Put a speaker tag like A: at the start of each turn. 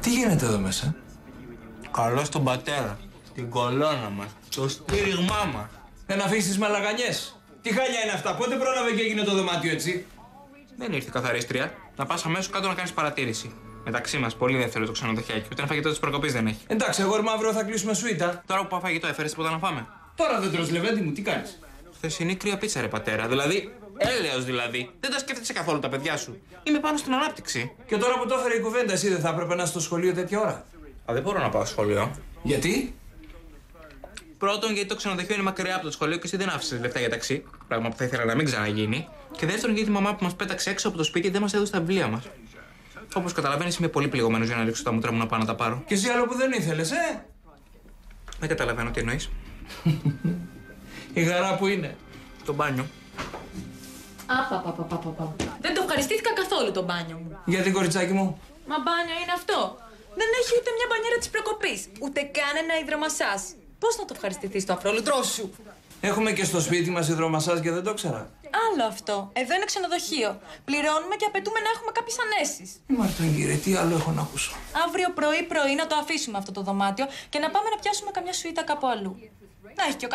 A: Τι γίνεται εδώ μέσα?
B: Καλώς τον πατέρα, την κολόνα μας, το στήριγμά μας.
A: Δεν αφήσεις τις μαλαγανιές. Τι χάλια είναι αυτά, πότε πρόλαβε και έγινε το δωμάτιο έτσι?
B: Δεν ήρθε η καθαρίστρια. Να πας αμέσως κάτω να κάνεις παρατήρηση. Μεταξύ μας, πολύ δεύτερο το ξενοδοχιάκι. Ούτε ένα φαγητό της προκοπής δεν έχει.
A: Εντάξει, αγόρι μου, αύριο θα κλείσουμε σουίτα.
B: Τώρα που πάω φαγητό, έφερες τίποτα να φάμε?
A: Τώρα δεν τρως, Λεβέντη μου, τι κάνεις?
B: Χθεσινή κρύα πίτσα, ρε πατέρα. Δηλαδή, έλεος δηλαδή. Δεν τα σκέφτεσαι καθόλου τα παιδιά σου. Είμαι πάνω στην ανάπτυξη.
A: Και τώρα που το έφερε η κουβέντα, εσύ δεν θα έπρεπε να είσαι στο σχολείο τέτοια ώρα?
B: Α, δεν μπορώ να πάω σχολείο.
A: Γιατί?
B: Πρώτον, γιατί το ξενοδοχείο είναι μακριά από το σχολείο και εσύ δεν άφησες λεφτά για ταξί. Πράγμα που θα ήθελα να μην ξαναγίνει. Και δεύτερον, γιατί η μαμά που μας πέταξε έξω από το σπίτι δεν μας έδωσε τα βιβλία μας. Όπως καταλαβαίνεις, είμαι πολύ πληγωμένος για να ρίξω τα μούτρα μου να πάω να τα πάρω.
A: Και εσύ άλλο που δεν ήθελες,
B: Δεν καταλαβαίνω τι εννοείς.
A: Η χαρά που είναι.
B: Το μπάνιο.
C: Απαπαπαπαπαπα. Δεν το ευχαριστήθηκα καθόλου το μπάνιο μου.
A: Γιατί, κοριτσάκι μου?
C: Μα μπάνιο είναι αυτό. Δεν έχει ούτε μια μπανιέρα της προκοπής, ούτε καν ένα υδρομασάζ. Πώς να το ευχαριστηθείς το αφρόλουτρό σου?
A: Έχουμε και στο σπίτι μας υδρομασάζ και δεν το ξέρα.
C: Άλλο αυτό. Εδώ είναι ξενοδοχείο. Πληρώνουμε και απαιτούμε να έχουμε κάποιες ανέσεις.
A: Μαρταγγύρε, τι άλλο έχω να ακούσω?
C: Αύριο πρωί-πρωί να το αφήσουμε αυτό το δωμάτιο και να πάμε να πιάσουμε καμιά σουίτα κάπου αλλού. Να έχει και ο